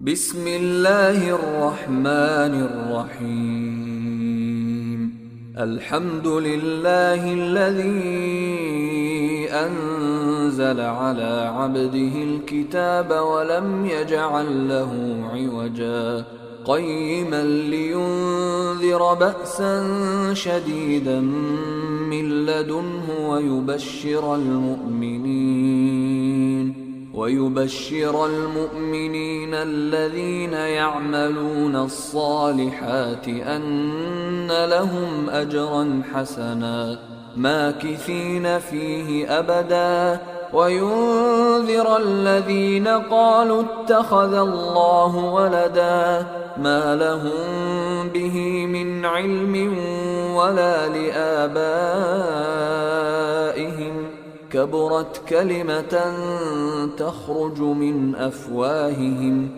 بسم الله الرحمن الرحيم. الحمد لله الذي أنزل على عبده الكتاب ولم يجعل له عوجا قيما لينذر بأسا شديدا من لدنه ويبشر المؤمنين الذين يعملون الصالحات أن لهم أجرا حسنا ماكثين فيه أبدا وينذر الذين قالوا اتخذ الله ولدا ما لهم به من علم ولا لآبائهم كبرت كلمة تخرج من أفواههم